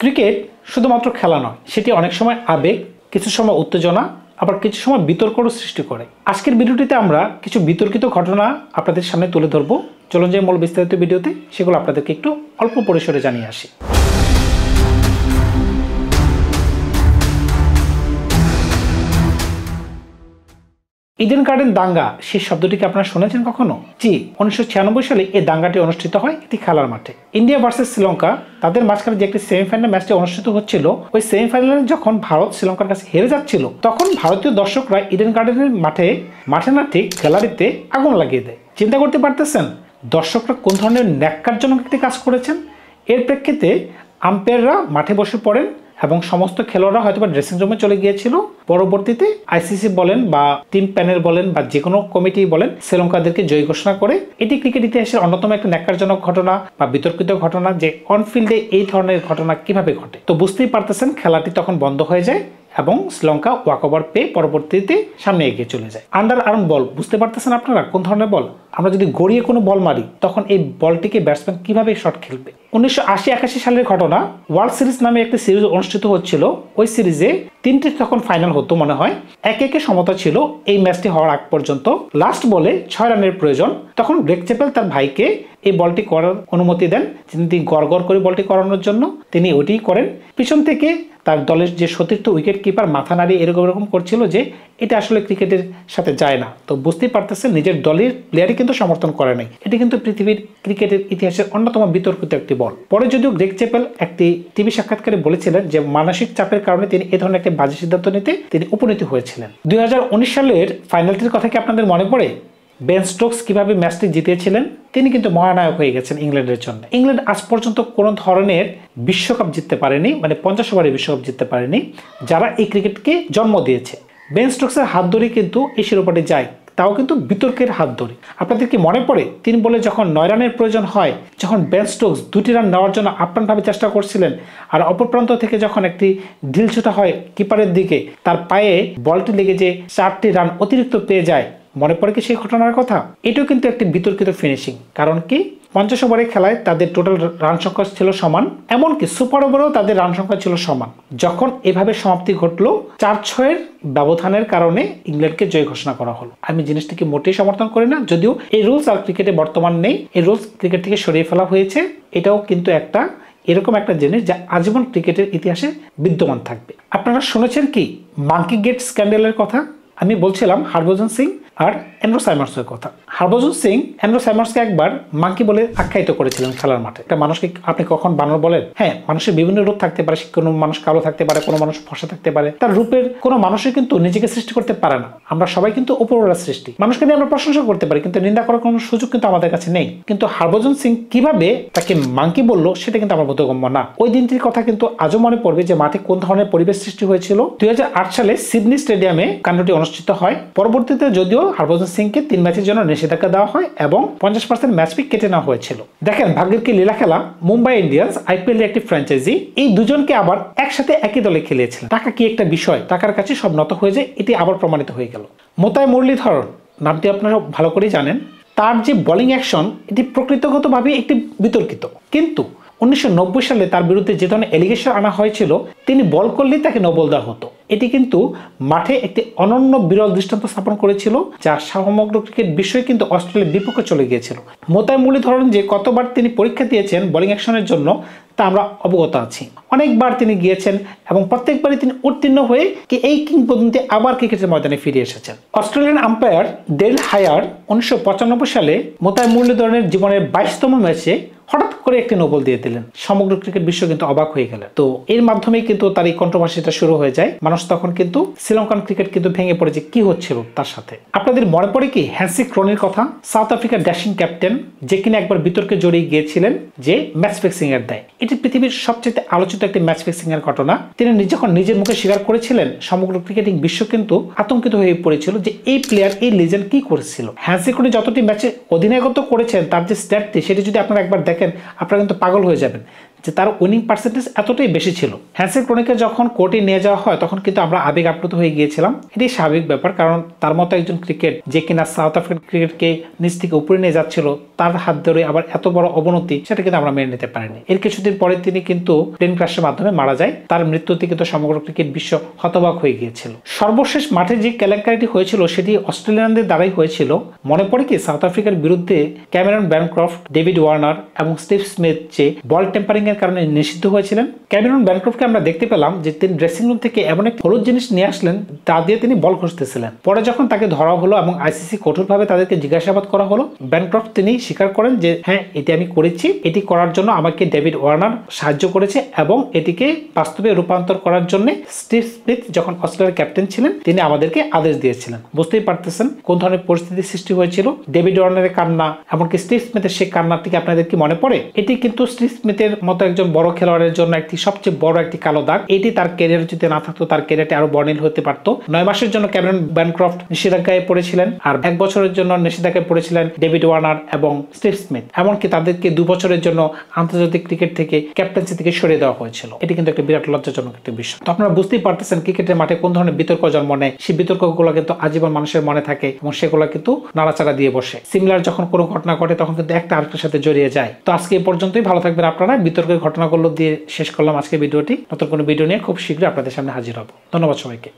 Cricket শুধুমাত্র খেলা নয়, সেটি অনেক সময় আবেগ, কিছু সময় উত্তেজনা, আবার কিছু সময় বিতর্কও সৃষ্টি করে। আজকের ভিডিওটিতে আমরা কিছু বিতর্কিত ঘটনা আপনাদের সামনে তুলে ধরবো। চলুন যে মূল বিস্তারিত ভিডিওতে সেগুলো আপনাদেরকে একটু অল্প পরিসরে জানিয়ে আসি। ইডেন গার্ডেন দাঙ্গা, সেই শব্দটিকে আপনারা শুনেছেন কখনো? জি, 1996 সালে এই দাঙ্গাটি অনুষ্ঠিত হয় একটি খেলার মাঠে। ইন্ডিয়া ভার্সেস শ্রীলঙ্কা, তাদের মাঝখানে যে একটি সেমিফাইনাল ম্যাচটি অনুষ্ঠিত হচ্ছিল, ওই সেমিফাইনালে যখন ভারত শ্রীলঙ্কার কাছে হেরে যাচ্ছিল, তখন ভারতীয় দর্শকরা ইডেন গার্ডেনের মাঠে না ঠিক গ্যালারিতে আগুন লাগিয়ে দেয়। চিন্তা করতে পারতেছেন দর্শকরা কোন ধরনের ন্যাক্কারজনক একটি কাজ করেছেন? এর প্রেক্ষিতে আম্পায়াররা মাঠে বসে পড়েন এবং সমস্ত খেলোয়াড়রা হয়তো ড্রেসিং রুমে চলে গিয়েছিল। পরবর্তীতে আইসিসি বলেন বা টিম প্যানেল বলেন বা যে কোনো কমিটি বলেন, শ্রীলঙ্কাদেরকে জয়ী ঘোষণা করে। এটি ক্রিকেট ইতিহাসের অন্যতম একটা ন্যাক্কারজনক ঘটনা বা বিতর্কিত ঘটনা, যে অনফিল্ডে এই ধরনের ঘটনা কিভাবে ঘটে। তো বুঝতেই পারতেছেন খেলাটি তখন বন্ধ হয়ে যায় এবং শ্রীলঙ্কা ওয়াকওভার পেয়ে পরবর্তীতে সামনে এগিয়ে চলে যায়। আন্ডার আর্ম বল, বুঝতে পারতেছেন আপনারা কোন ধরনের বল? আমরা যদি গড়িয়ে কোনো বল মারি, তখন এই বলটিকে ব্যাটসম্যান কিভাবে শট খেলবে। 1980-81 সালের ঘটনা, ওয়ার্ল্ড সিরিজ নামে একটি সিরিজ অনুষ্ঠিত হচ্ছিল। ওই সিরিজে 3টি তখন ফাইনাল হতো মনে হয়, 1-1 সমতা ছিল এই ম্যাচটি হওয়ার আগ পর্যন্ত। লাস্ট বলে 6 রানের প্রয়োজন। তখন গ্রেগ চ্যাপেল তার ভাইকে এই বলটি করার অনুমতি দেন। তিনি গড় করে বলটি করানোর জন্য তিনি ওটি করেন। পিছন থেকে তার দলের যে সতীর্থ উইকেট কিপার মাথা নাড়িয়ে এরকম করছিল যে এটা আসলে ক্রিকেটের সাথে যায় না। তো বুঝতেই পারতেছেন নিজের দলের প্লেয়ারই কিন্তু সমর্থন করে নাই। এটি কিন্তু পৃথিবীর ক্রিকেটের ইতিহাসের অন্যতম বিতর্কিত একটি বল। পরে যদিও গ্রেগ চ্যাপেল একটি টিভি সাক্ষাৎকারে বলেছিলেন যে মানসিক চাপের কারণে তিনি এ ধরনের একটি বাজে সিদ্ধান্ত নিতে তিনি উপনীত হয়েছিলেন। 2019 সালের ফাইনালটির কথা কি আপনাদের মনে পড়ে? বেন স্টোকস কিভাবে ম্যাচটি জিতিয়েছিলেন? তিনি কিন্তু মহানায়ক হয়ে গেছেন ইংল্যান্ডের জন্য। ইংল্যান্ড আজ পর্যন্ত কোনো ধরনের বিশ্বকাপ জিততে পারেনি, মানে 50 ওভারের বিশ্বকাপ জিততে পারেনি, যারা এই ক্রিকেটকে জন্ম দিয়েছে। বেন স্টোকসের হাত ধরে কিন্তু এই শিরোপাটি যায়, তাও কিন্তু বিতর্কের হাত ধরে। আপনাদের কি মনে পড়ে 3 বলে যখন 9 রানের প্রয়োজন হয়, যখন বেন স্টোকস 2টি রান নেওয়ার জন্য আপ্রাণভাবে চেষ্টা করছিলেন, আর অপর প্রান্ত থেকে যখন একটি ঢিল ছোটা হয় কিপারের দিকে, তার পায়ে বলটি লেগে যে 4টি রান অতিরিক্ত পেয়ে যায়? মনে পড়ে কি সেই ঘটনার কথা? এটাও কিন্তু একটি বিতর্কিত ফিনিশিং। কারণ কি, 50 ওভারের খেলায় তাদের টোটাল রান সংখ্যা ছিল সমান, এমনকি সুপার ওভারেও তাদের রান সংখ্যা ছিল সমান। যখন এভাবে সমাপ্তি ঘটলো, 4-6 ব্যবধানের কারণে ইংল্যান্ডকে জয় ঘোষণা করা হলো। আমি জিনিসটিকে মোটেই সমর্থন করি না, যদিও এই রুলস আর ক্রিকেটে বর্তমান নেই, এই রুলস ক্রিকেট থেকে সরিয়ে ফেলা হয়েছে। এটাও কিন্তু এরকম একটা জিনিস যা আজীবন ক্রিকেটের ইতিহাসে বিদ্যমান থাকবে। আপনারা শুনেছেন কি মাঙ্কি গেট স্ক্যান্ডালের কথা? আমি বলছিলাম হরভজন সিং আর অ্যান্ড্রু সাইমার্সের কথা। হরভজন সিং অ্যান্ড্রু সাইমার্সকে একবার মাঙ্কি বলে আখ্যায়িত করেছিলেন খেলার মাঠে। একটা মানুষকে আপনি কখন বানর বলেন? হ্যাঁ, মানুষের বিভিন্ন রূপ থাকতে পারে, কোনো মানুষ কালো থাকতে পারে, কোনো মানুষ ফর্সা থাকতে পারে। তার রূপের কোনো মানুষই কিন্তু নিজেকে সৃষ্টি করতে পারে না। আমরা সবাই কিন্তু উপরওয়ালার সৃষ্টি। মানুষকে নিয়ে আমরা প্রশংসা করতে পারি, কিন্তু নিন্দা করার কোনো সুযোগ কিন্তু আমাদের কাছে নেই। কিন্তু হরভজন সিং কিভাবে তাকে মাঙ্কি বললো সেটা কিন্তু আমার বোধগম্য না। ওই দিনটির কথা কিন্তু আজও মনে পড়বে যে মাঠে কোন ধরনের পরিবেশ সৃষ্টি হয়েছিল। 2008 সালে সিডনি স্টেডিয়ামে কাণ্ডটি অনুষ্ঠিত হয়। পরবর্তীতে যদিও হরভজন সিংকে 3 ম্যাচের জন্য নিষেধাজ্ঞা দেওয়া হয় এবং 50% ম্যাচ ফি কেটে নেওয়া হয়েছিল। দেখেন ভাগ্যের কি লীলা খেলা। মুম্বাই ইন্ডিয়ান্স IPL এর একটি ফ্র্যাঞ্চাইজি, এই দুজনকে আবার একসাথে একই দলে খেলিয়েছিলেন। টাকা কি একটা বিষয়, টাকার কাছে সব নত হয়ে যায়, এটি আবার প্রমাণিত হয়ে গেল। মোতাই মুরলীধরন নামটি আপনারা ভালো করেই জানেন। তার যে বোলিং অ্যাকশন, এটি প্রকৃতিগতভাবে একটি বিতর্কিত, কিন্তু 1990 সালে তার বিরুদ্ধে যে ধরনের এলিগেশন আনা হয়েছিল, তিনি বল করলেই তাকে নো বল দেওয়া হতো। এটি কিন্তু মাঠে একটি অনন্য বিরল দৃষ্টান্ত স্থাপন করেছিল, যা সমগ্র ক্রিকেট বিষয়ে কিন্তু অস্ট্রেলিয়ার বিপক্ষে চলে গিয়েছিল। মোতাই মুরলীধরন যে কতবার তিনি পরীক্ষা দিয়েছেন বোলিং অ্যাকশনের জন্য, তা আমরা অবগত আছি। অনেকবার তিনি গিয়েছেন এবং প্রত্যেকবারই তিনি উত্তীর্ণ হয়ে এই কিংবদন্তি আবার ক্রিকেটের ময়দানে ফিরে এসেছেন। অস্ট্রেলিয়ান আম্পায়ার ডেল হায়ার 1995 সালে মোতাই মুরলীধরনের জীবনের 22তম ম্যাচে হঠাৎ করে একটি নো বল দিয়ে দিলেন। সমগ্র ক্রিকেট বিশ্ব কিন্তু অবাক হয়ে গেল। তো এর মাধ্যমেই কিন্তু তার এই কন্ট্রোভার্সিটা শুরু হয়ে যায়। মানুষ তখন কিন্তু শ্রীলঙ্কান ক্রিকেট কিন্তু ভেঙে পড়ে যে কি হচ্ছিল তার সাথে। আপনাদের মনে পড়ে কি হ্যান্সি ক্রনির কথা? সাউথ আফ্রিকার ড্যাশিং ক্যাপ্টেন, যে কিনা একবার বিতর্কে জড়িয়ে গিয়েছিলেন যে ম্যাচ ফিক্সিং এর দায়। এটি পৃথিবীর সবচেয়ে আলোচিত একটি ম্যাচ ফিক্সিং এর ঘটনা। তিনি যখন নিজের মুখে স্বীকার করেছিলেন, সমগ্র ক্রিকেটিং বিশ্ব কিন্তু আতঙ্কিত হয়ে পড়েছিল যে এই প্লেয়ার, এই লিজেন্ড কি করেছিল। হ্যান্সি ক্রনি যতটি ম্যাচে অধিনায়কত্ব করেছেন, তার যে স্ট্যাটটি সেটি যদি আপনারা একবার দেখেন, আপনারা কিন্তু পাগল হয়ে যাবেন যে তার উইনিং পার্সেন্টেজ এতটাই বেশি ছিল। হ্যান্সেল ক্রনিকে যখন কোর্টে নিয়ে যাওয়া হয় তখন কিন্তু আমরা আবেগ আপ্লুত হয়ে গিয়েছিলাম। এটি স্বাভাবিক ব্যাপার, কারণ তার মতো একজন ক্রিকেট যে কিনা সাউথ আফ্রিকান ক্রিকেটকে নিচ থেকে উপরে নিয়ে যাচ্ছিল, তার হাত ধরে আবার এত বড় অবনতি, সেটা কিন্তু আমরা মেনে নিতে পারিনি। এর কিছুদিন পরে তিনি কিন্তু প্লেন ক্র্যাশের মাধ্যমে মারা যায়। তার মৃত্যুতে কিন্তু সমগ্র ক্রিকেট বিশ্ব হতবাক হয়ে গিয়েছিল। সর্বশেষ মাঠে যে কেলেঙ্কারিটি হয়েছিল সেটি অস্ট্রেলিয়ানদের দ্বারাই হয়েছিল। মনে পড়ে কি সাউথ আফ্রিকার বিরুদ্ধে ক্যামেরন ব্যানক্রফট, ডেভিড ওয়ার্নার এবং স্টিভ স্মিথ যে বল টেম্পারিং এর কারণে নিষিদ্ধ হয়েছিলেন। ক্যামেরন ব্যানক্রফটকে আমরা দেখতে পেলাম যে তিনি ড্রেসিং রুম থেকে এমন একটি হলুদ জিনিস নিয়ে আসলেন, তা দিয়ে তিনি বল ঘষতেছিলেন। পরে যখন তাকে ধরা হলো এবং আইসিসি কঠোরভাবে তাদেরকে জিজ্ঞাসাবাদ করা হলো, ব্যানক্রফট তিনি স্বীকার করেন যে হ্যাঁ, এটি আমি করেছি, এটি করার জন্য আমাকে ডেভিড ওয়ার্নার সাহায্য করেছে এবং এটিকে বাস্তবে রূপান্তর করার জন্য স্টিভ স্মিথ যখন অস্ট্রেলিয়ার ক্যাপ্টেন ছিলেন তিনি আমাদেরকে আদেশ দিয়েছিলেন। বুঝতেই পারতেছেন কোন ধরনের পরিস্থিতির সৃষ্টি হয়েছিল। ডেভিড ওয়ার্নারের কান্না, এমনকি স্টিভ স্মিথের সেই কান্নাটিকে আপনাদের কি মনে পড়ে? এটি কিন্তু স্টিভ স্মিথের মতো একজন বড় খেলোয়াড়ের জন্য একটি সবচেয়ে বড় একটি কালো দাগ। এটি তার ক্যারিয়ার যদি না থাকতো তার ক্যারিয়ারটি আরো বর্ণিল হতে পারত। 9 মাসের জন্য ক্যামেরন ব্যানক্রফট নিষেধাজ্ঞায় পড়েছিলেন, আর 1 বছরের জন্য নিষেধাজ্ঞায় পড়েছিলেন ডেভিড ওয়ার্নার এবং স্টিভ স্মিথ। এমনকি তাদেরকে 2 বছরের জন্য আন্তর্জাতিক ক্রিকেট থেকে ক্যাপ্টেন্সি থেকে সরিয়ে দেওয়া হয়েছিল। এটি কিন্তু একটা বিরাট লজ্জাজনক একটি বিষয়। তো আপনারা বুঝতেই পারতেছেন ক্রিকেটের মাঠে কোন ধরনের বিতর্ক জন্ম নেয়। সেই বিতর্কগুলো কিন্তু আজীবন মানুষের মনে থাকে এবং সেগুলো কিন্তু নাড়াচাড়া দিয়ে বসে। সিমিলার যখন কোনো ঘটনা ঘটে তখন কিন্তু একটা আরেকটার সাথে জড়িয়ে যায়। তো আজকে এই পর্যন্তই। ভালো থাকবেন আপনারা। বিতর্কের ঘটনাগুলো দিয়ে শেষ করলাম আজকে ভিডিওটি। নতুন কোনো ভিডিও নিয়ে খুব শীঘ্রই আপনাদের সামনে হাজির হব। ধন্যবাদ সবাইকে।